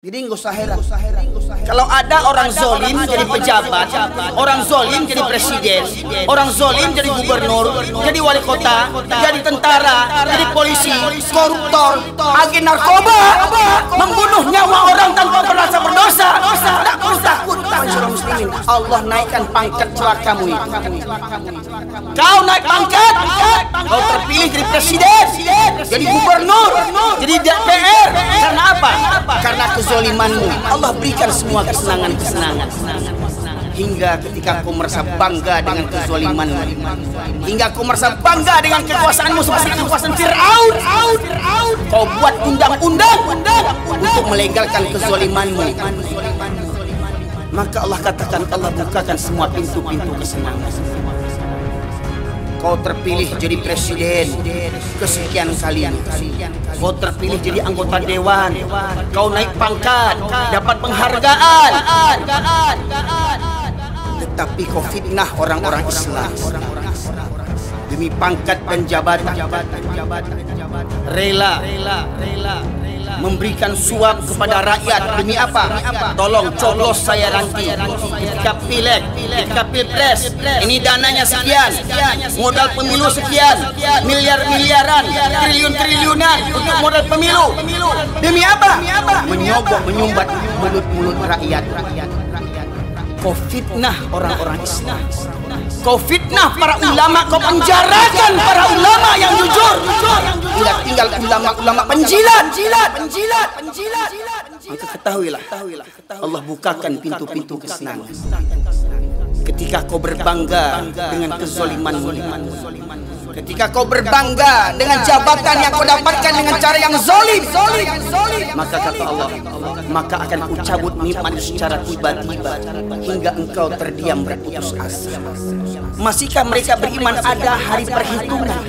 Jadi nggak usah heran. Kalau ada orang zolim jadi pejabat, orang zolim jadi presiden, orang zolim jadi gubernur, jadi wali kota, jadi tentara, jadi polisi, koruptor, agen narkoba, membunuh nyawa orang tanpa merasa berdosa, tak perlu takut. Muslimin, Allah naikkan pangkat celakamu itu. Kau naik pangkat, kau terpilih jadi presiden, jadi gubernur, jadi DPR. Karena apa? Karena kezolimanmu. Allah berikan semua kesenangan-kesenangan. Hingga ketika kau merasa bangga dengan kezolimanmu, hingga kau merasa bangga dengan kekuasaanmu seperti kekuasaan Fir'aun, kau buat undang-undang untuk melegalkan kezolimanmu. Maka Allah katakan, Allah bukakan semua pintu-pintu kesenangan. Kau terpilih jadi presiden kesekian kalinya. Kau terpilih jadi anggota dewan. Kau naik pangkat, dapat penghargaan. Tetapi kau fitnah orang-orang Islam demi pangkat dan jabatan. Rela memberikan suap kepada rakyat demi apa? Tolong coblos saya nanti ketika pileg, ketika pilpres. Ini dananya sekian, modal pemilu sekian, miliar-miliaran, triliun-triliunan untuk modal pemilu. Demi apa? Menyogok, menyumbat mulut-mulut rakyat. Kau fitnah orang-orang Islam. Kau fitnah para ulama, kau penjarakan para ulama yang jujur. Tidak tinggal ulama-ulama penjilat. Maka ketahuilah, Allah bukakan pintu-pintu kesenangan. Ketika kau berbangga dengan kezolimanmu, ketika kau berbangga dengan jabatan yang kau dapatkan dengan cara yang zolim, maka kata Allah, maka akan kucabut nikmat secara tiba-tiba hingga engkau terdiam berputus asa. Masihkah mereka beriman ada hari perhitungan?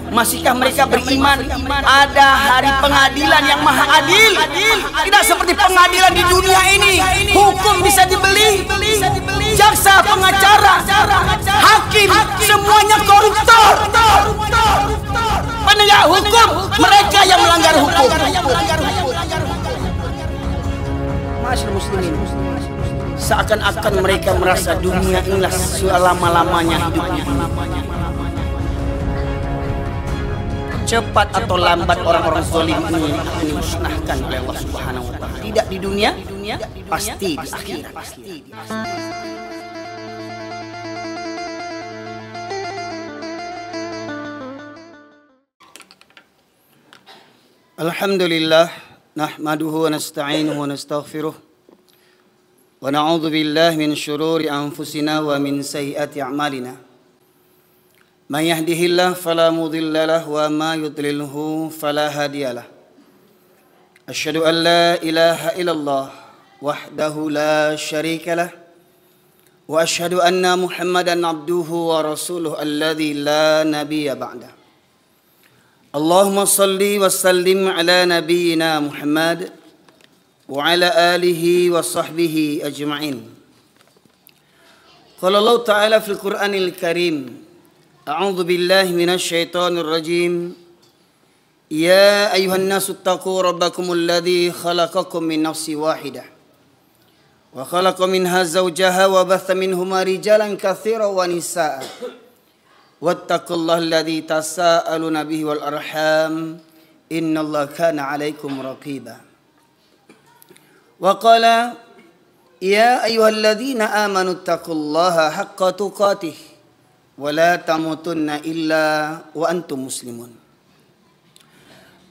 Masihkah mereka beriman ada hari pengadilan yang maha adil? Tidak seperti pengadilan di dunia ini, hukum bisa dibeli, jaksa, pengacara, hakim, semuanya koruptor. Penegak hukum, mereka yang melanggar hukum. Masyaallah muslimin, seakan-akan mereka merasa dunia inilah selama-lamanya hidupnya. Cepat atau lambat orang-orang zalim ini akan dimusnahkan oleh Allah Subhanahu wa taala. Tidak di dunia, pasti di akhirat. Alhamdulillah, nahmaduhu wa nasta'inuhu wa nastaghfiruh. Wa na'udzu billahi min syururi anfusina wa min sayyiati a'malina. Man yahdihillahu fala mudilla lahu wa ma yudlilhu fala hadiyalah. Asyhadu an la ilaha illallah wahdahu la syarika lah wa asyhadu anna Muhammadan abduhu wa rasuluhu alladzi la nabiyya ba'da. Allahumma salli wa sallim ala nabiyyina Muhammad wa ala alihi wa sahbihi ajma'in. Qala Allah ta'ala fil Qur'anil Karim, A'udzu billahi minasy syaithanir rajim. Ya ayuhan nasu taqu rabbakumul ladzi khalaqakum min nafsin wahidah wa khalaqa minha zawjaha wa batha minhuma rijalan katsiran wa nisaa'a wattaqullaha alladzi tasaaluna bihi wal arham innallaha kana 'alaikum raqiba. Wa qala ya ayyuhalladzina amanu taqullaha haqqa tuqatih wa la tamutunna illa wa antum muslimun.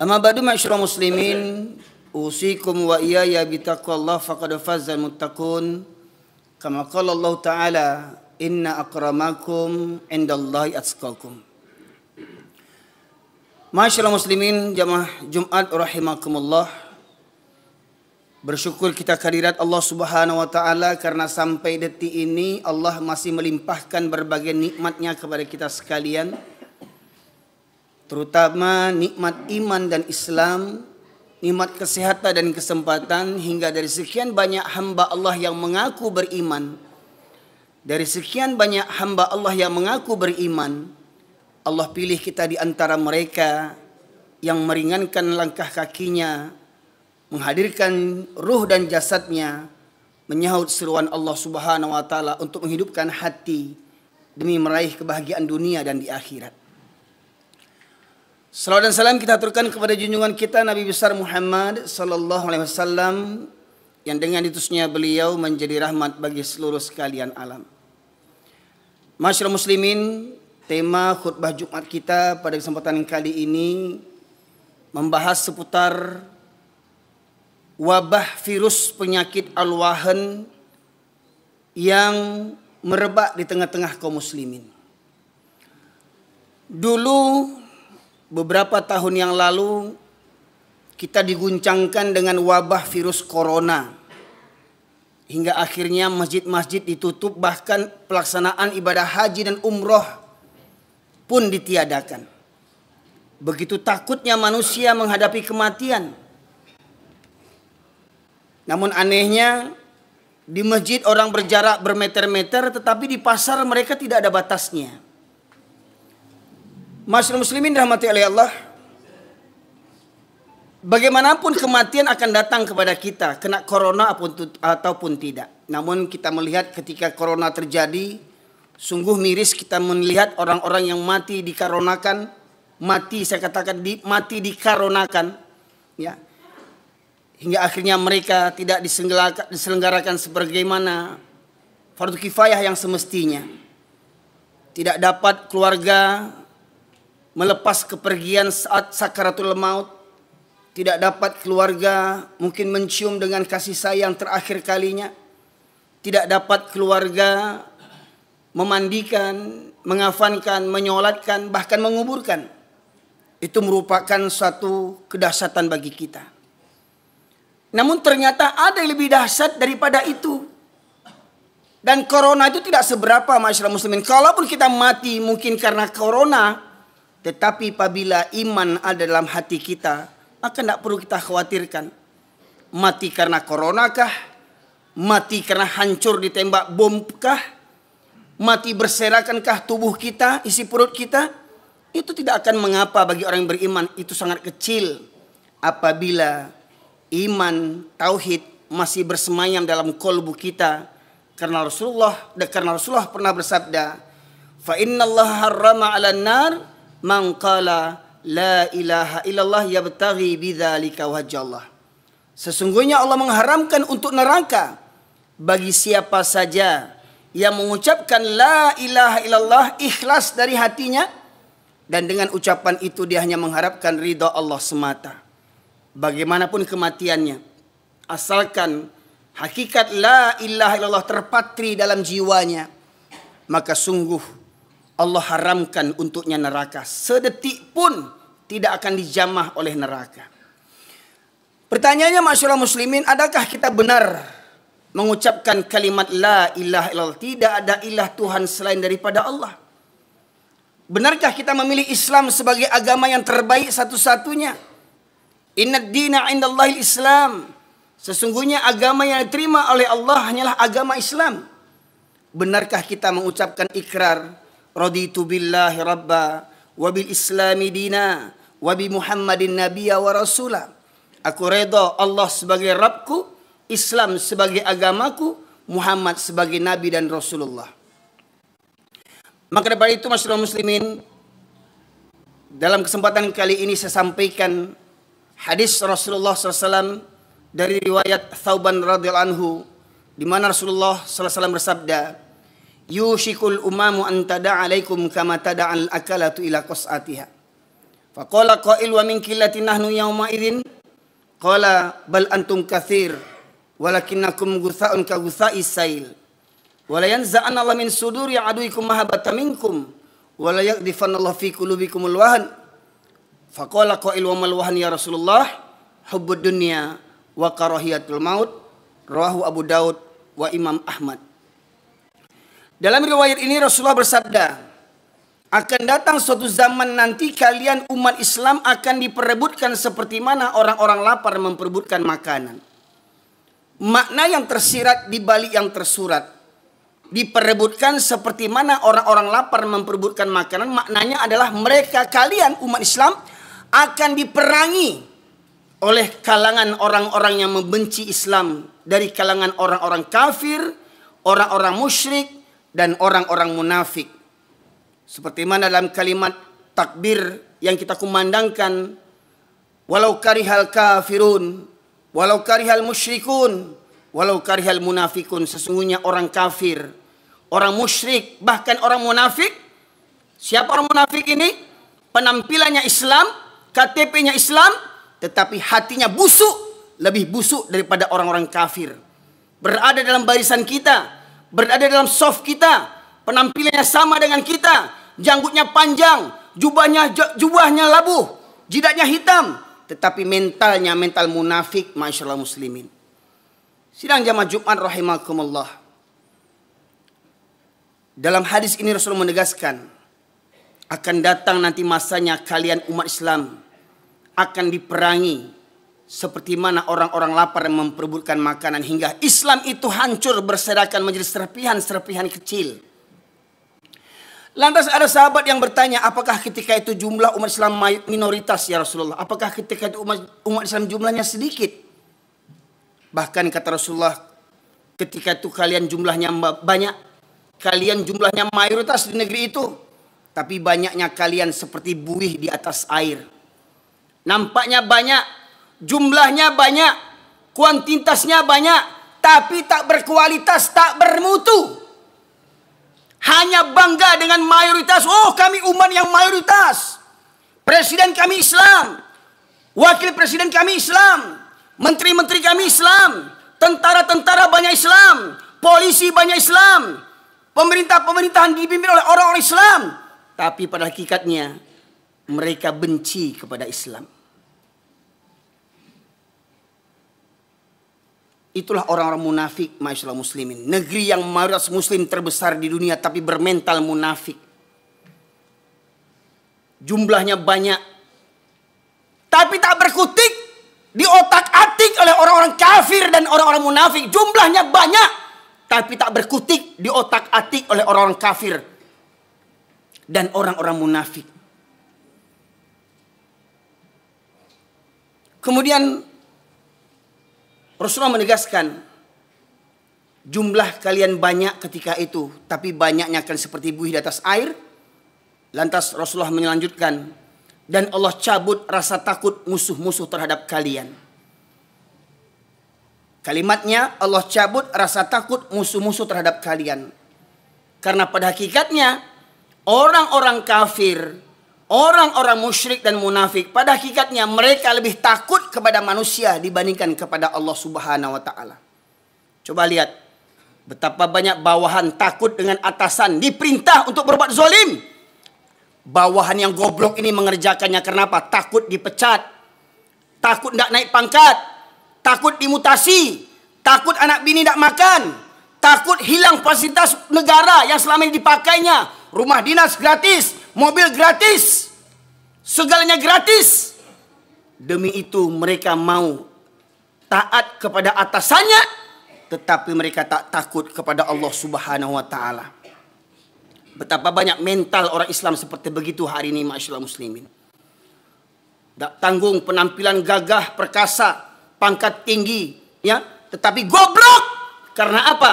Amma ba'du ma'asyiral muslimin, usikum wa iyaya bitaqwallah faqad fazal muttaqun. Kama qala Allah Ta'ala, inna akramakum indallahi atqakum. Ma'asyiral muslimin, jamaah Jumat rahimakumullah. Bersyukur kita kehadirat Allah Subhanahu wa taala karena sampai detik ini Allah masih melimpahkan berbagai nikmatnya kepada kita sekalian. Terutama nikmat iman dan Islam, nikmat kesehatan dan kesempatan, hingga dari sekian banyak hamba Allah yang mengaku beriman. Dari sekian banyak hamba Allah yang mengaku beriman, Allah pilih kita di antara mereka yang meringankan langkah kakinya menghadirkan ruh dan jasadnya, menyahut seruan Allah Subhanahu wa taala untuk menghidupkan hati demi meraih kebahagiaan dunia dan di akhirat. Salawat dan salam kita aturkan kepada junjungan kita Nabi besar Muhammad sallallahu alaihi wasallam yang dengan diutusnya beliau menjadi rahmat bagi seluruh sekalian alam. Masyaallah muslimin, tema khutbah Jumat kita pada kesempatan kali ini membahas seputar wabah virus penyakit al-wahan yang merebak di tengah-tengah kaum muslimin. Dulu beberapa tahun yang lalu kita diguncangkan dengan wabah virus corona. Hingga akhirnya masjid-masjid ditutup, bahkan pelaksanaan ibadah haji dan umroh pun ditiadakan. Begitu takutnya manusia menghadapi kematian. Namun anehnya di masjid orang berjarak bermeter-meter, tetapi di pasar mereka tidak ada batasnya. Masyaallah muslimin rahmati oleh Allah, bagaimanapun kematian akan datang kepada kita, kena corona ataupun tidak. Namun kita melihat ketika corona terjadi, sungguh miris kita melihat orang-orang yang mati dikarenakan, mati dikarenakan, ya. Hingga akhirnya mereka tidak diselenggarakan sebagaimana fardu kifayah yang semestinya. Tidak dapat keluarga melepas kepergian saat sakaratul maut. Tidak dapat keluarga mungkin mencium dengan kasih sayang terakhir kalinya. Tidak dapat keluarga memandikan, mengafankan, menyolatkan, bahkan menguburkan. Itu merupakan suatu kedahsyatan bagi kita. Namun ternyata ada yang lebih dahsyat daripada itu. Dan corona itu tidak seberapa masyarakat muslimin. Kalaupun kita mati mungkin karena corona, tetapi apabila iman ada dalam hati kita, maka tidak perlu kita khawatirkan. Mati karena corona kah? Mati karena hancur ditembak bom kah? Mati berserakan-kah tubuh kita, isi perut kita? Itu tidak akan mengapa bagi orang yang beriman. Itu sangat kecil apabila iman, tauhid masih bersemayam dalam kolbu kita. Karena Rasulullah pernah bersabda, "Fa innallaha harrama 'alan nar man qala la ilaha illallah yabtaghi bidzalika wajhallah." Sesungguhnya Allah mengharamkan untuk neraka bagi siapa saja yang mengucapkan la ilaha illallah ikhlas dari hatinya, dan dengan ucapan itu dia hanya mengharapkan ridha Allah semata. Bagaimanapun kematiannya, asalkan hakikat la ilaha illallah terpatri dalam jiwanya, maka sungguh Allah haramkan untuknya neraka. Sedetik pun tidak akan dijamah oleh neraka. Pertanyaannya masyaallah muslimin, adakah kita benar mengucapkan kalimat la ilaha illallah, tidak ada ilah Tuhan selain daripada Allah? Benarkah kita memilih Islam sebagai agama yang terbaik satu-satunya? Innad dina indallahil Islam. Sesungguhnya agama yang diterima oleh Allah hanyalah agama Islam. Benarkah kita mengucapkan ikrar raditu billahi rabba wa bil islami dina wa bi Muhammadin nabiyya wa rasula? Aku redha Allah sebagai Rabbku, Islam sebagai agamaku, Muhammad sebagai nabi dan Rasulullah. Maka daripada itu masyaallah muslimin, dalam kesempatan kali ini saya sampaikan hadis Rasulullah SAW dari riwayat Thauban radhiyallahu anhu, di mana Rasulullah SAW bersabda, "Yushikul umamu an tada'a alaikum kama tada'al akalatu ila qas'atiha." Faqala qail wa min qillatin nahnu yawma idzin, qala bal antum katsir walakinnakum gutha'un ka gutha'is sail. Wa la yanza'anna Allah min suduri aduikum mahabbata minkum wa la yaqdhifanna Allah fi qulubikumul wahan. Faqala qail wa mal wahan ya Rasulullah, hubbud dunya wa karahiyatul maut. Rawahu Abu Daud wa Imam Ahmad. Dalam riwayat ini Rasulullah bersabda, akan datang suatu zaman nanti kalian umat Islam akan diperebutkan seperti mana orang-orang lapar memperebutkan makanan. Makna yang tersirat di balik yang tersurat, diperebutkan seperti mana orang-orang lapar memperebutkan makanan, maknanya adalah mereka, kalian umat Islam akan diperangi oleh kalangan orang-orang yang membenci Islam, dari kalangan orang-orang kafir, orang-orang musyrik, dan orang-orang munafik. Seperti mana dalam kalimat takbir yang kita kumandangkan, walau karihal kafirun, walau karihal musyrikun, walau karihal munafikun. Sesungguhnya orang kafir, orang musyrik, bahkan orang munafik. Siapa orang munafik ini? Penampilannya Islam, KTP-nya Islam, tetapi hatinya busuk, lebih busuk daripada orang-orang kafir. Berada dalam barisan kita, berada dalam saf kita, penampilannya sama dengan kita, janggutnya panjang, jubahnya labuh, jidatnya hitam, tetapi mentalnya mental munafik. Masyaallah muslimin. Sidang jamaah Jumat rahimakumullah. Dalam hadis ini Rasul menegaskan, akan datang nanti masanya kalian umat Islam akan diperangi seperti mana orang-orang lapar yang memperebutkan makanan, hingga Islam itu hancur berserakan menjadi serpihan-serpihan kecil. Lantas ada sahabat yang bertanya, apakah ketika itu jumlah umat Islam minoritas ya Rasulullah? Apakah ketika itu umat Islam jumlahnya sedikit? Bahkan kata Rasulullah, ketika itu kalian jumlahnya banyak, kalian jumlahnya mayoritas di negeri itu, tapi banyaknya kalian seperti buih di atas air. Nampaknya banyak, jumlahnya banyak, kuantitasnya banyak, tapi tak berkualitas, tak bermutu. Hanya bangga dengan mayoritas. Oh, kami umat yang mayoritas. Presiden kami Islam, wakil presiden kami Islam, menteri-menteri kami Islam, tentara-tentara banyak Islam, polisi banyak Islam, pemerintahan dipimpin oleh orang-orang Islam. Tapi pada hakikatnya mereka benci kepada Islam. Itulah orang-orang munafik, masyaallah muslimin. Negeri yang mayoritas muslim terbesar di dunia tapi bermental munafik. Jumlahnya banyak, tapi tak berkutik, diotak-atik oleh orang-orang kafir dan orang-orang munafik. Jumlahnya banyak, tapi tak berkutik, diotak-atik oleh orang-orang kafir dan orang-orang munafik. Kemudian Rasulullah menegaskan, jumlah kalian banyak ketika itu, tapi banyaknya akan seperti buih di atas air. Lantas Rasulullah melanjutkan, dan Allah cabut rasa takut musuh-musuh terhadap kalian. Kalimatnya, Allah cabut rasa takut musuh-musuh terhadap kalian. Karena pada hakikatnya, orang-orang kafir, orang-orang musyrik dan munafik, pada hakikatnya mereka lebih takut kepada manusia dibandingkan kepada Allah Subhanahu wa taala. Coba lihat betapa banyak bawahan takut dengan atasan, diperintah untuk berbuat zalim. Bawahan yang goblok ini mengerjakannya karena apa? Takut dipecat, takut tidak naik pangkat, takut dimutasi, takut anak bini tidak makan, takut hilang fasilitas negara yang selama ini dipakainya, rumah dinas gratis, mobil gratis, segalanya gratis. Demi itu mereka mau taat kepada atasannya, tetapi mereka tak takut kepada Allah Subhanahu wa taala. Betapa banyak mental orang Islam seperti begitu hari ini, masyaallah muslimin. Tak tanggung penampilan gagah, perkasa, pangkat tinggi, ya, tetapi goblok. Karena apa?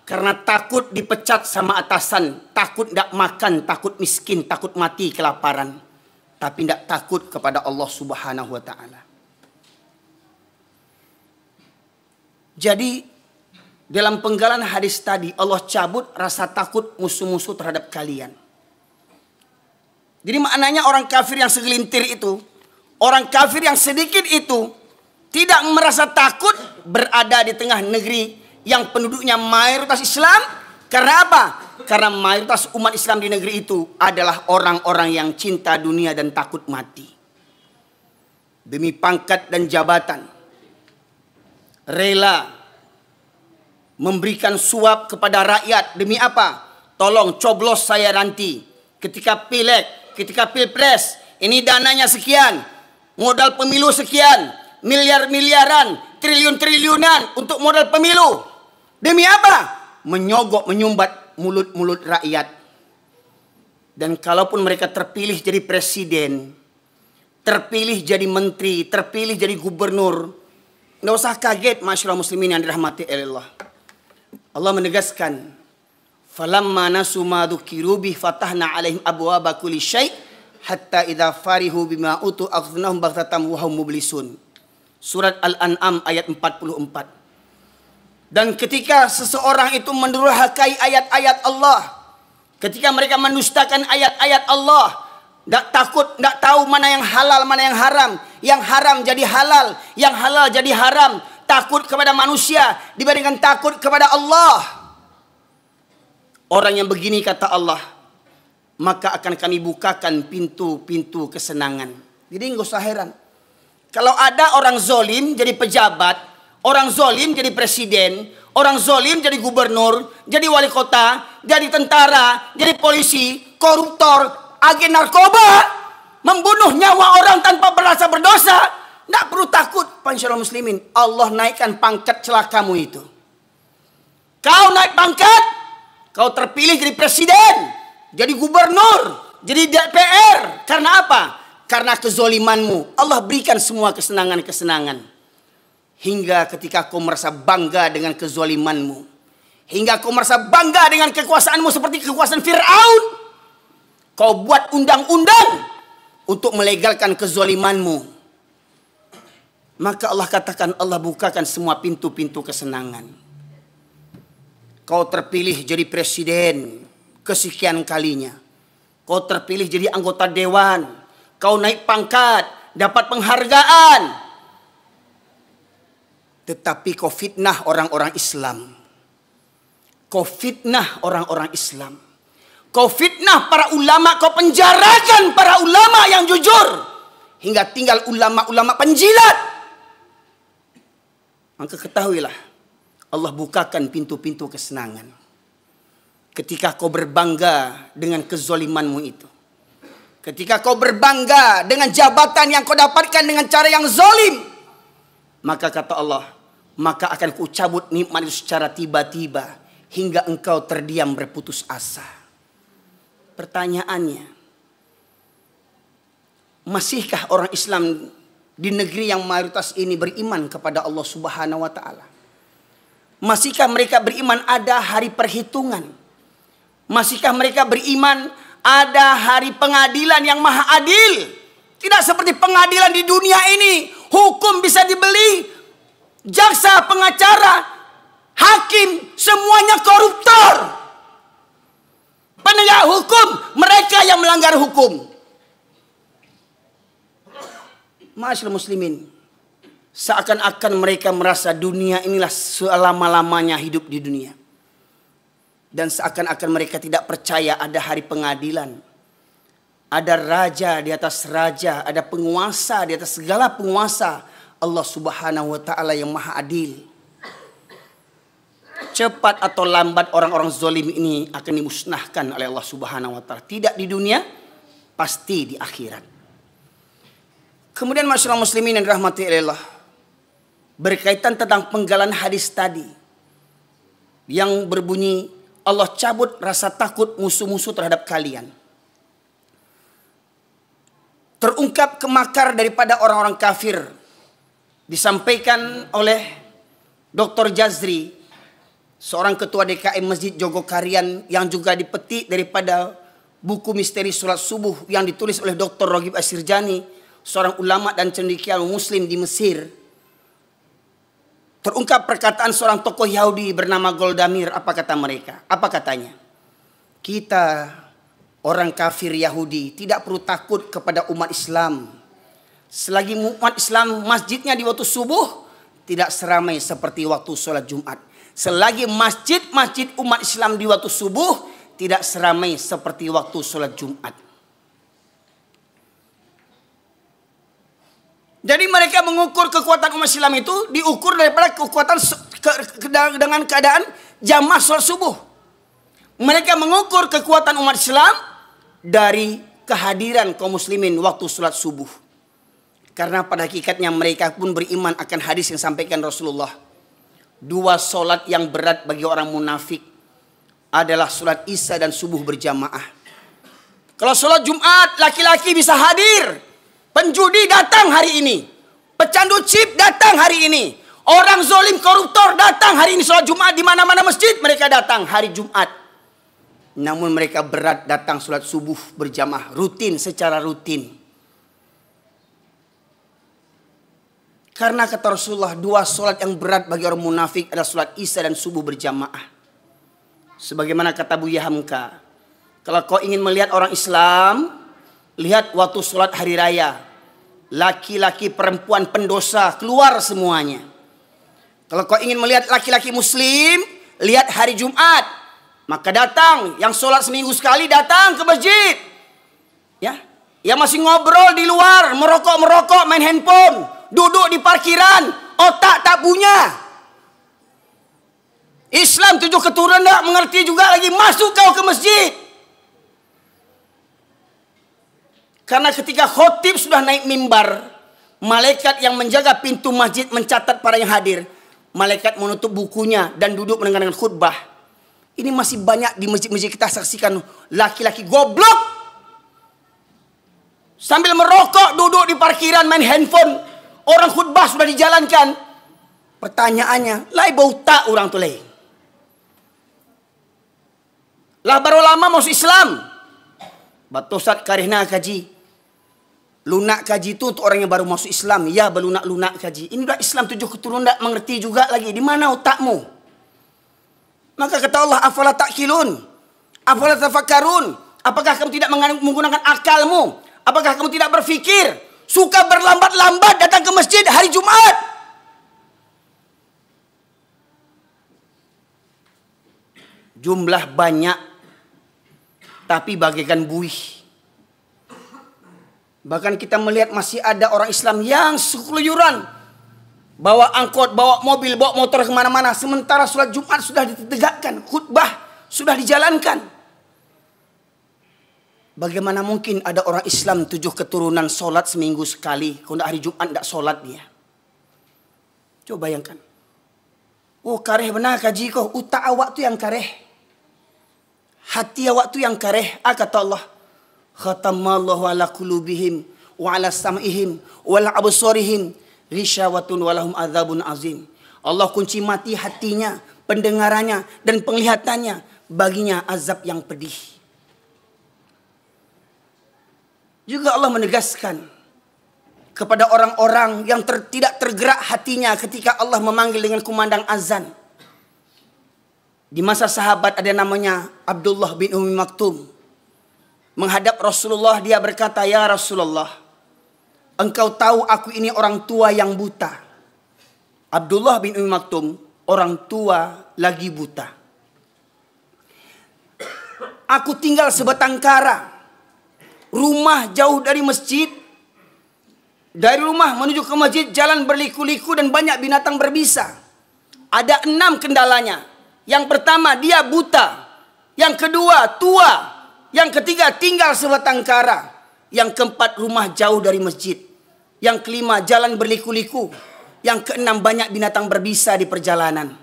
Karena takut dipecat sama atasan, takut tidak makan, takut miskin, takut mati kelaparan, tapi tidak takut kepada Allah Subhanahu wa taala. Jadi dalam penggalan hadis tadi, Allah cabut rasa takut musuh-musuh terhadap kalian. Jadi maknanya orang kafir yang segelintir itu, orang kafir yang sedikit itu, tidak merasa takut berada di tengah negeri yang penduduknya mayoritas Islam. Karena apa? Karena mayoritas umat Islam di negeri itu adalah orang-orang yang cinta dunia dan takut mati. Demi pangkat dan jabatan, rela memberikan suap kepada rakyat. Demi apa? Tolong coblos saya nanti ketika pileg, ketika pilpres. Ini dananya sekian, modal pemilu sekian, miliar-miliaran, triliun-triliunan untuk modal pemilu. Demi apa? Menyogok, menyumbat mulut-mulut rakyat. Dan kalaupun mereka terpilih jadi presiden, terpilih jadi menteri, terpilih jadi gubernur, nggak usah kaget masyarakat muslimin yang dirahmati Allah. Allah menegaskan, falamma nasu ma dzukiru bih fatahna alaihim abwaaba kulli syai' hatta idza farihu bima utu akhadnahum baghtatan wa hum mublisun. Surat Al-An'am ayat 44. Dan ketika seseorang itu mendurhakai ayat-ayat Allah, ketika mereka mendustakan ayat-ayat Allah, tidak takut, tidak tahu mana yang halal, mana yang haram jadi halal, yang halal jadi haram, takut kepada manusia dibandingkan takut kepada Allah. Orang yang begini kata Allah, maka akan kami bukakan pintu-pintu kesenangan. Jadi nggak usah heran. Kalau ada orang zolim jadi pejabat, orang zolim jadi presiden, orang zolim jadi gubernur, jadi wali kota, jadi tentara, jadi polisi, koruptor, agen narkoba, membunuh nyawa orang tanpa merasa berdosa, tidak perlu takut, masyarakat muslimin. Allah naikkan pangkat celakamu itu. Kau naik pangkat, kau terpilih jadi presiden, jadi gubernur, jadi DPR. Karena apa? Karena kezolimanmu. Allah berikan semua kesenangan-kesenangan. Hingga ketika kau merasa bangga dengan kezolimanmu, hingga kau merasa bangga dengan kekuasaanmu seperti kekuasaan Fir'aun, kau buat undang-undang untuk melegalkan kezolimanmu. Maka Allah katakan, Allah bukakan semua pintu-pintu kesenangan. Kau terpilih jadi presiden kesekian kalinya. Kau terpilih jadi anggota dewan. Kau naik pangkat, dapat penghargaan. Tetapi kau fitnah orang-orang Islam. Kau fitnah orang-orang Islam. Kau fitnah para ulama, kau penjarakan para ulama yang jujur. Hingga tinggal ulama-ulama penjilat. Maka ketahuilah, Allah bukakan pintu-pintu kesenangan. Ketika kau berbangga dengan kezolimanmu itu. Ketika kau berbangga dengan jabatan yang kau dapatkan dengan cara yang zolim. Maka kata Allah, maka akan kucabut nikmat itu secara tiba-tiba. Hingga engkau terdiam berputus asa. Pertanyaannya, masihkah orang Islam di negeri yang mayoritas ini beriman kepada Allah Subhanahu wa Ta'ala? Masihkah mereka beriman ada hari perhitungan? Masihkah mereka beriman ada hari pengadilan yang maha adil? Tidak seperti pengadilan di dunia ini, hukum bisa dibeli, jaksa, pengacara, hakim, semuanya koruptor. Penegak hukum, mereka yang melanggar hukum. Masyaallah muslimin, seakan-akan mereka merasa dunia inilah selama-lamanya hidup di dunia. Dan seakan-akan mereka tidak percaya ada hari pengadilan. Ada raja di atas raja, ada penguasa di atas segala penguasa. Allah Subhanahu wa Ta'ala yang maha adil. Cepat atau lambat orang-orang zalim ini akan dimusnahkan oleh Allah Subhanahu wa Ta'ala. Tidak di dunia, pasti di akhirat. Kemudian masyarakat muslimin yang dirahmati Allah, berkaitan tentang penggalan hadis tadi yang berbunyi, Allah cabut rasa takut musuh-musuh terhadap kalian. Terungkap kemakar daripada orang-orang kafir. Disampaikan oleh Dr. Jazri, seorang ketua DKM Masjid Jogokarian, yang juga dipetik daripada buku misteri Salat Subuh yang ditulis oleh Dr. Ragib Asirjani, seorang ulama dan cendekiawan muslim di Mesir. Terungkap perkataan seorang tokoh Yahudi bernama Goldamir. Apa kata mereka? Apa katanya? Kita orang kafir Yahudi tidak perlu takut kepada umat Islam. Selagi umat Islam masjidnya di waktu subuh tidak seramai seperti waktu sholat Jumat. Selagi masjid-masjid umat Islam di waktu subuh tidak seramai seperti waktu sholat Jumat. Jadi mereka mengukur kekuatan umat Islam itu diukur daripada kekuatan dengan keadaan jamaah sholat subuh. Mereka mengukur kekuatan umat Islam dari kehadiran kaum muslimin waktu sholat subuh. Karena pada hakikatnya mereka pun beriman akan hadis yang sampaikan Rasulullah. Dua sholat yang berat bagi orang munafik adalah sholat isya dan subuh berjamaah. Kalau sholat Jumat laki-laki bisa hadir, Penjudi datang hari ini. Pecandu chip datang hari ini. Orang zolim koruptor datang hari ini. Sholat Jumat di mana-mana masjid mereka datang hari Jumat. Namun mereka berat datang sholat subuh berjamaah. Rutin, secara rutin. Karena kata Rasulullah, dua sholat yang berat bagi orang munafik adalah sholat isya dan subuh berjamaah. Sebagaimana kata Buya Hamka. Kalau kau ingin melihat orang Islam, lihat waktu sholat hari raya. Laki-laki perempuan pendosa keluar semuanya. Kalau kau ingin melihat laki-laki muslim, lihat hari Jumat. Maka datang, yang sholat seminggu sekali datang ke masjid. Ya, yang masih ngobrol di luar, merokok, main handphone, duduk di parkiran, otak tak punya. Islam 7 keturunan tak mengerti juga lagi, masuk kau ke masjid. Karena ketika khotib sudah naik mimbar, malaikat yang menjaga pintu masjid mencatat para yang hadir. Malaikat menutup bukunya dan duduk mendengarkan khutbah. Ini masih banyak di masjid-masjid kita saksikan laki-laki goblok. Sambil merokok duduk di parkiran main handphone. Orang khutbah sudah dijalankan. Pertanyaannya, lai bau tak orang tu lai? Lah baru lama masuk Islam. Batosat karihna kaji. Lunak kaji itu untuk orang yang baru masuk Islam. Ya, belunak-lunak kaji. Ini udah Islam 7 keturunan tak mengerti juga lagi. Di mana otakmu? Maka kata Allah, afala ta'qilun? Afala tafakkarun? Apakah kamu tidak menggunakan akalmu? Apakah kamu tidak berfikir? Suka berlambat-lambat datang ke masjid hari Jumat. Jumlah banyak, tapi bagaikan buih. Bahkan kita melihat masih ada orang Islam yang keluyuran. Bawa angkot, bawa mobil, bawa motor kemana-mana. Sementara sholat Jumat sudah ditegakkan. Khutbah sudah dijalankan. Bagaimana mungkin ada orang Islam 7 keturunan sholat seminggu sekali. Kalau hari Jumat tidak sholat dia. Coba bayangkan. Oh kareh benar kaji kau. Utak awak tu yang kareh. Hati awak tu yang kareh. Kata Allah. Khatamallahu ala qulubihim wa ala sam'ihim wa ala absarihim risyawatun walahum adzabun azim. Allah kunci mati hatinya, pendengarannya dan penglihatannya, baginya azab yang pedih. Juga Allah menegaskan kepada orang-orang yang tidak tergerak hatinya ketika Allah memanggil dengan kumandang azan. Di masa sahabat ada namanya Abdullah bin Ummi Maktum. Menghadap Rasulullah dia berkata, ya Rasulullah, engkau tahu aku ini orang tua yang buta. Abdullah bin Ummi Maktum, orang tua lagi buta. Aku tinggal sebatang kara. Rumah jauh dari masjid. Dari rumah menuju ke masjid jalan berliku-liku dan banyak binatang berbisa. Ada 6 kendalanya. Yang pertama dia buta. Yang kedua tua. Yang ketiga tinggal sebatang kara. Yang keempat rumah jauh dari masjid. Yang kelima jalan berliku-liku. Yang keenam banyak binatang berbisa di perjalanan.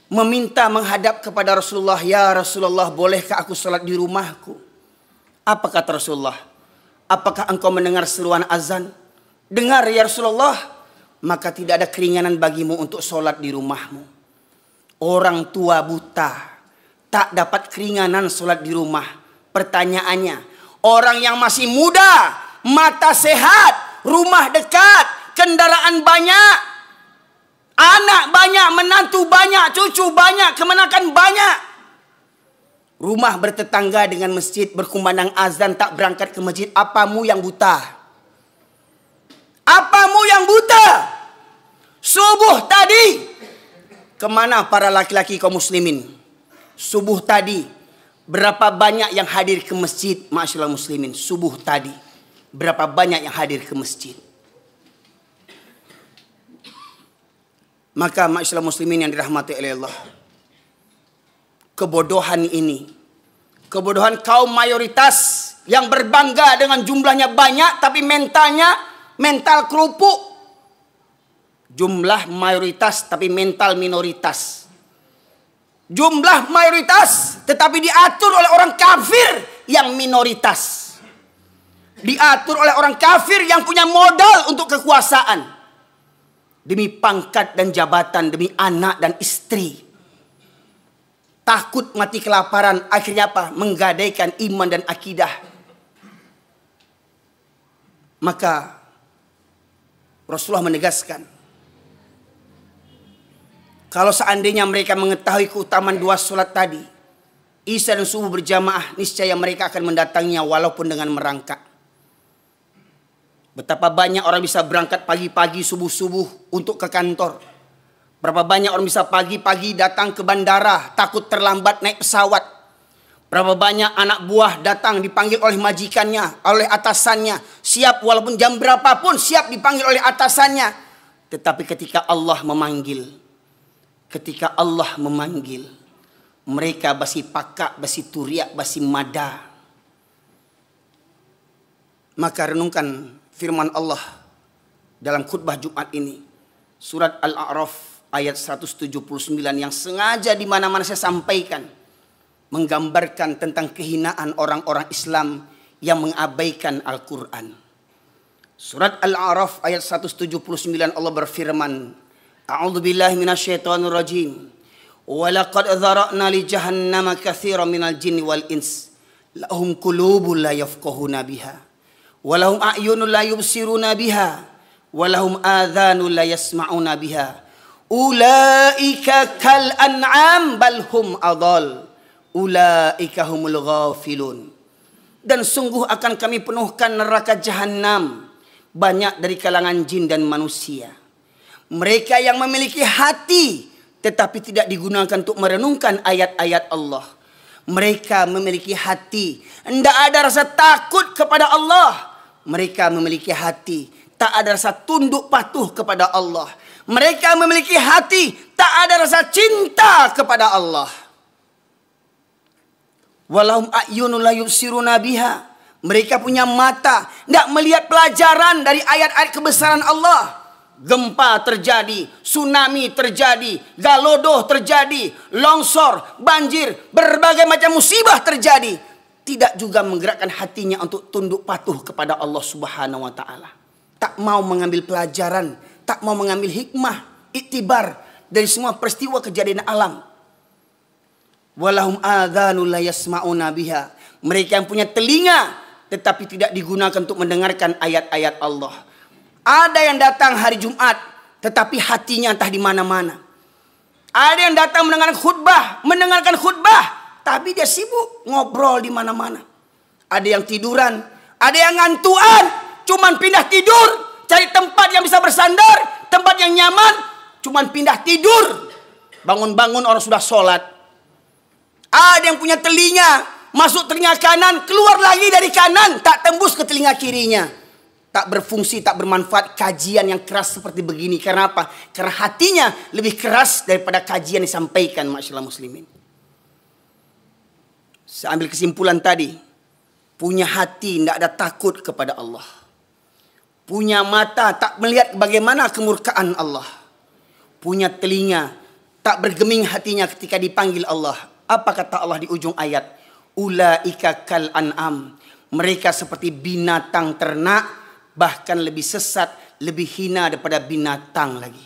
Meminta menghadap kepada Rasulullah. Ya Rasulullah, bolehkah aku sholat di rumahku? Apa kata Rasulullah? Apakah engkau mendengar seruan azan? Dengar ya Rasulullah. Maka tidak ada keringanan bagimu untuk sholat di rumahmu. Orang tua buta tak dapat keringanan sholat di rumah. Pertanyaannya, orang yang masih muda, mata sehat, rumah dekat, kendaraan banyak, anak banyak, menantu banyak, cucu banyak, kemenakan banyak. Rumah bertetangga dengan masjid, berkumandang azan, tak berangkat ke masjid. Apamu yang buta? Apamu yang buta? Subuh tadi, kemana para laki-laki kaum muslimin? Subuh tadi, berapa banyak yang hadir ke masjid? Ma'asyiral muslimin, subuh tadi, berapa banyak yang hadir ke masjid? Maka ma'asyiral muslimin yang dirahmati oleh Allah, kebodohan ini, kebodohan kaum mayoritas yang berbangga dengan jumlahnya banyak tapi mentalnya mental kerupuk. Jumlah mayoritas tapi mental minoritas. Jumlah mayoritas tetapi diatur oleh orang kafir yang minoritas. diatur oleh orang kafir yang punya modal untuk kekuasaan. Demi pangkat dan jabatan, demi anak dan istri. Takut mati kelaparan, akhirnya apa? Menggadaikan iman dan akidah. Maka Rasulullah menegaskan, kalau seandainya mereka mengetahui keutamaan 2 sholat tadi, Isya dan subuh berjamaah, niscaya mereka akan mendatanginya walaupun dengan merangkak. Betapa banyak orang bisa berangkat pagi-pagi subuh-subuh untuk ke kantor. Berapa banyak orang bisa pagi-pagi datang ke bandara takut terlambat naik pesawat. Berapa banyak anak buah datang dipanggil oleh majikannya, oleh atasannya. Siap walaupun jam berapapun siap dipanggil oleh atasannya. Tetapi ketika Allah memanggil, mereka basi pakak, basi turiak, basi mada. Maka renungkan firman Allah dalam khutbah Jumat ini. Surat Al-A'raf ayat 179 yang sengaja di mana-mana saya sampaikan. Menggambarkan tentang kehinaan orang-orang Islam yang mengabaikan Al-Quran. Surat Al-A'raf ayat 179 Allah berfirman, A'udzu billahi minasyaitonir rajim. Wa laqad dzara'na li jahannama katsiran minal jinni wal ins. Lahum qulubun la yafqahuna biha. Walahum a'yunun la yubsiruna biha, walahum adhanun la yasma'una biha. Ulaika kal an'am bal hum adall. Ulaika humul ghafilun. Dan sungguh akan kami penuhkan neraka jahanam banyak dari kalangan jin dan manusia. Mereka yang memiliki hati tetapi tidak digunakan untuk merenungkan ayat-ayat Allah. Mereka memiliki hati, tidak ada rasa takut kepada Allah. Mereka memiliki hati, tak ada rasa tunduk patuh kepada Allah. Mereka memiliki hati, tak ada rasa cinta kepada Allah. Walahum a'yunun la yubsiruna biha. Mereka punya mata, tidak melihat pelajaran dari ayat-ayat kebesaran Allah. Gempa terjadi, tsunami terjadi, galodoh terjadi, longsor, banjir, berbagai macam musibah terjadi. Tidak juga menggerakkan hatinya untuk tunduk patuh kepada Allah Subhanahu wa taala. Tak mau mengambil pelajaran, tak mau mengambil hikmah, iktibar dari semua peristiwa kejadian alam. Walahum adzanul la yasma'una biha. Mereka yang punya telinga tetapi tidak digunakan untuk mendengarkan ayat-ayat Allah. Ada yang datang hari Jumat, tetapi hatinya entah di mana-mana. Ada yang datang mendengarkan khutbah, tapi dia sibuk ngobrol di mana-mana. Ada yang tiduran, ada yang ngantuan, cuman pindah tidur, cari tempat yang bisa bersandar, tempat yang nyaman, cuman pindah tidur. Bangun-bangun orang sudah sholat. Ada yang punya telinga, masuk telinga kanan, keluar lagi dari kanan, tak tembus ke telinga kirinya. Tak berfungsi, tak bermanfaat kajian yang keras seperti begini. Karena apa? Karena hatinya lebih keras daripada kajian yang disampaikan, masyaallah muslimin. Saya ambil kesimpulan tadi. Punya hati, tidak ada takut kepada Allah. Punya mata, tak melihat bagaimana kemurkaan Allah. Punya telinga, tak bergeming hatinya ketika dipanggil Allah. Apa kata Allah di ujung ayat? Ulaika kal an'am. Mereka seperti binatang ternak, bahkan lebih sesat, lebih hina daripada binatang lagi.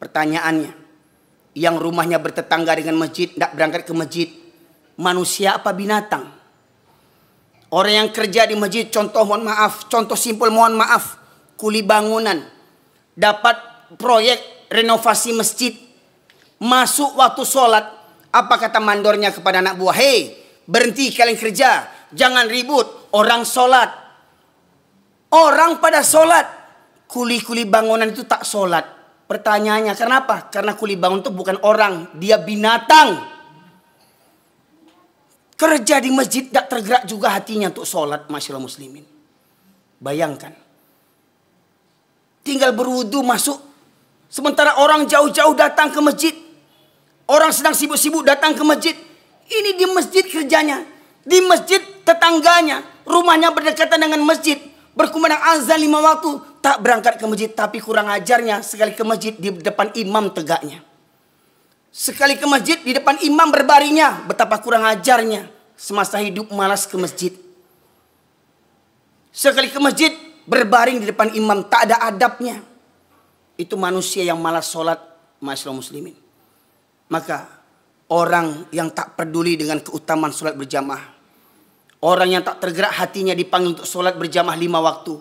Pertanyaannya, yang rumahnya bertetangga dengan masjid, tidak berangkat ke masjid, manusia apa binatang? Orang yang kerja di masjid, contoh simpel mohon maaf, kuli bangunan, dapat proyek renovasi masjid, masuk waktu sholat, apa kata mandornya kepada anak buah? Hei, berhenti kalian kerja, jangan ribut, orang sholat. Orang pada sholat, kuli-kuli bangunan itu tak sholat. Pertanyaannya, kenapa? Karena kuli bangunan itu bukan orang, dia binatang. Kerja di masjid tak tergerak juga hatinya untuk sholat, masyaallah muslimin. Bayangkan, tinggal berwudu masuk, sementara orang jauh-jauh datang ke masjid. Orang sedang sibuk-sibuk datang ke masjid. Ini di masjid kerjanya, di masjid tetangganya, rumahnya berdekatan dengan masjid. Berkumandang azan 5 waktu, tak berangkat ke masjid. Tapi kurang ajarnya, sekali ke masjid di depan imam tegaknya. Sekali ke masjid di depan imam berbaringnya. Betapa kurang ajarnya, semasa hidup malas ke masjid. Sekali ke masjid berbaring di depan imam, tak ada adabnya. Itu manusia yang malas sholat, masyaallah muslimin. Maka orang yang tak peduli dengan keutamaan sholat berjamaah, orang yang tak tergerak hatinya dipanggil untuk sholat berjamaah 5 waktu.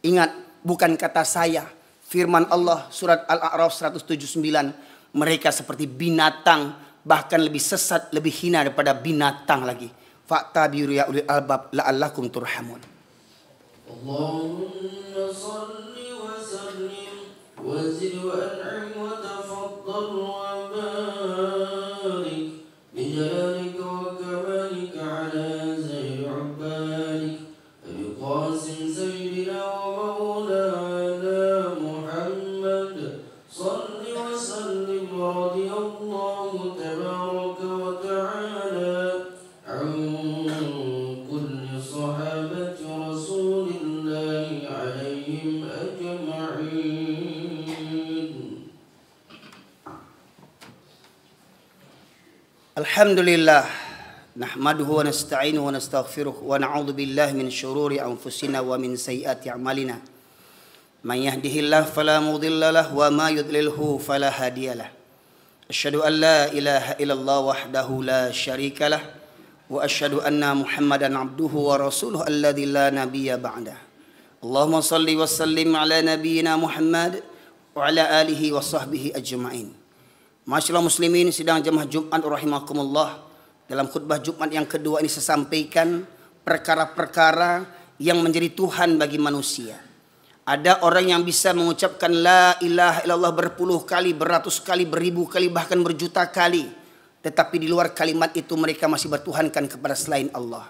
Ingat, bukan kata saya, firman Allah surat Al-A'raf 179, mereka seperti binatang, bahkan lebih sesat, lebih hina daripada binatang lagi. Fa'tabiru ya ulil albab la'allakum turhamun. Allahumma salli wa sallim wa zid wa an'im wa tafaddal wa barik bi jalalika wa kamalika ala zahir ubbadik Abi Qasim sayyidina wa maulana Muhammad salli wa sallim wa radiyallahu tabaraka wa ta'ala an kulli sahabati rasulillahi alaihim ajma'in. Alhamdulillah, nahmaduhu wa nasta'inuhu wa nastaghfiruh wa na'udzu billahi min syururi anfusina wa min sayyiati a'malina. Man yahdihillahu fala mudilla lahu wa ma yudlilhu fala hadiyalah. Asyhadu an la ilaha illallah wahdahu la syarika lah wa asyhadu anna Muhammadan abduhu wa rasuluhu alladzi la nabiyya ba'dah. Allahumma salli wa sallim ala nabiyyina Muhammad wa ala alihi wa sahbihi ajma'in. Masyaallah muslimin, sidang jemaah Jumat rahimakumullah. Dalam khutbah Jumat yang kedua ini saya sampaikan perkara-perkara yang menjadi Tuhan bagi manusia. Ada orang yang bisa mengucapkan la ilaha illallah berpuluh kali, beratus kali, beribu kali, bahkan berjuta kali. Tetapi di luar kalimat itu mereka masih bertuhankan kepada selain Allah.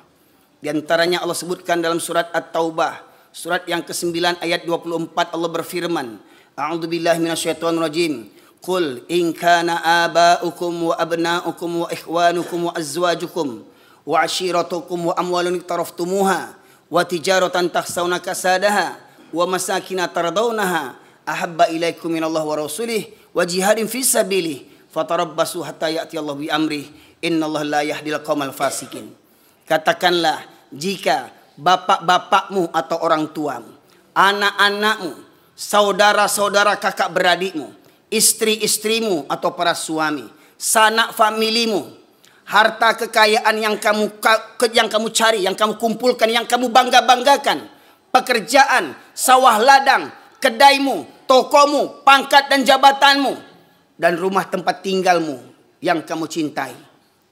Di antaranya Allah sebutkan dalam surat At-Taubah, surat yang ke-9 ayat 24, Allah berfirman, A'udzubillahi minasyaitonirrajim. Qul in kana aba'ukum wa abna'ukum wa ikhwanukum wa azwajukum wa ashiratukum wa amwalun iktaraftumuha wa tijaratan takhsawna kasadaha wa masakina tardawnaha ahabba ilaikum minallahi wa rasulih wa jihadin fi sabilih fatarabbasu hatta ya'ti Allah bi amrih innallaha la yahdil qaumal fasikin. Katakanlah, jika bapak-bapakmu atau orang tuamu, anak-anakmu, saudara-saudara kakak beradikmu, istri-istrimu atau para suami, sanak familimu, harta kekayaan yang kamu cari, yang kamu kumpulkan, yang kamu bangga-banggakan, pekerjaan, sawah ladang, kedaimu, tokomu, pangkat dan jabatanmu, dan rumah tempat tinggalmu yang kamu cintai.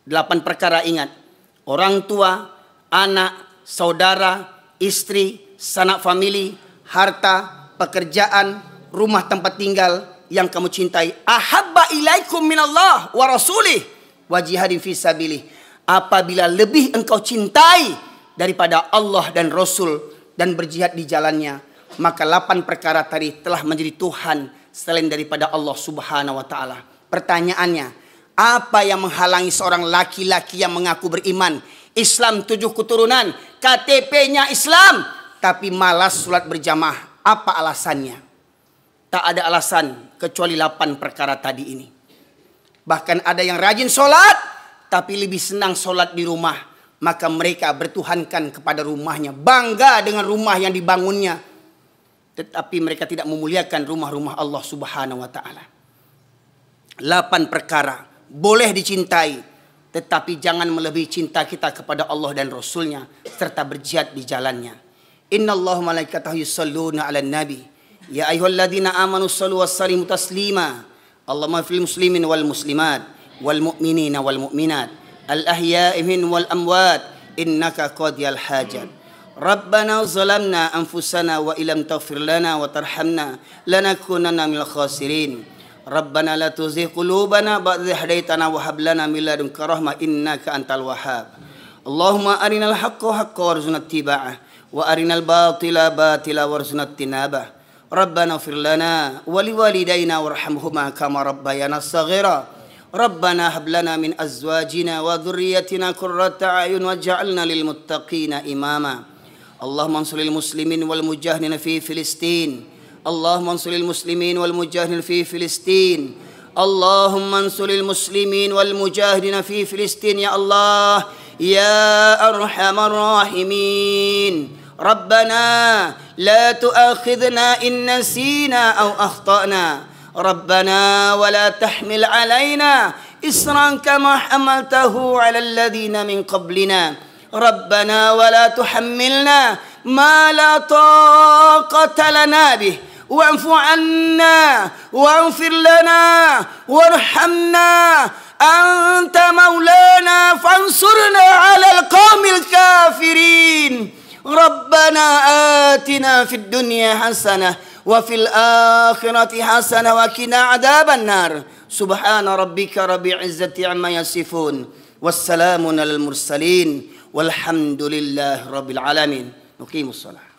8 perkara ingat. Orang tua, anak, saudara, istri, sanak famili, harta, pekerjaan, rumah tempat tinggal yang kamu cintai. Ahabba ilaikum minallah wa rasulih wa jihadin fi sabilih. Apabila lebih engkau cintai daripada Allah dan Rasul dan berjihad di jalannya, maka 8 perkara tadi telah menjadi Tuhan selain daripada Allah Subhanahu wa taala. Pertanyaannya, apa yang menghalangi seorang laki-laki yang mengaku beriman, Islam 7 keturunan, KTP-nya Islam, tapi malas salat berjamaah? Apa alasannya? Tak ada alasan kecuali 8 perkara tadi ini. Bahkan ada yang rajin sholat, tapi lebih senang sholat di rumah. Maka mereka bertuhankan kepada rumahnya, bangga dengan rumah yang dibangunnya. Tetapi mereka tidak memuliakan rumah-rumah Allah Subhanahu wa ta'ala. 8 perkara boleh dicintai, tetapi jangan melebihi cinta kita kepada Allah dan Rasulnya, serta berjihad di jalannya. Innallaha malaikatahu yusholluna 'alan nabi. Ya ayyuhalladzina amanu shallu wa sallimu taslima. Allahumma fil muslimin wal muslimat wal mu'minina wal mu'minat al ahya'i min wal amwat innaka qadiyal hajat. Rabbana zalamna anfusana wa illam taghfir lana wa tarhamna lanakunanna minal khasirin. Rabbana la tuzigh qulubana ba'da idh hadaitana wa hab lana min ladunka rahmah innaka antal wahhab. Allahumma arinal haqqa haqqan warzuqna ittiba'ah wa arinal batila batila warzuqna ijtinabah. Rabbana ighfir lana wa liwalidayna warhamhuma kama rabbayana shaghira. Rabbana hab lana min azwajina wa dhurriyyatina qurrata a'yun waj'alna lil muttaqina imama. Allahumma ansuril muslimin wal mujahidin fi Filistin. Allahumma ansuril muslimin wal mujahidin fi Filistin. Allahumma ansuril muslimin wal mujahidin fi Filistin ya Allah ya arhamar rahimin. ربنا لا تؤاخذنا إن نسينا أو أخطأنا ربنا ولا تحمل علينا إصرا كما حملته على الذين من قبلنا ربنا ولا تحملنا ما لا طاقة لنا به واعف عنا واغفر لنا وارحمنا أنت مولانا فانصرنا على القوم الكافرين ربنا آتنا في الدنيا حسنة وفي الآخرة حسنة وقنا عذاب النار سبحان ربك رب العزة عما يصفون والسلام على المرسلين والحمد لله رب العالمين نقيم الصلاة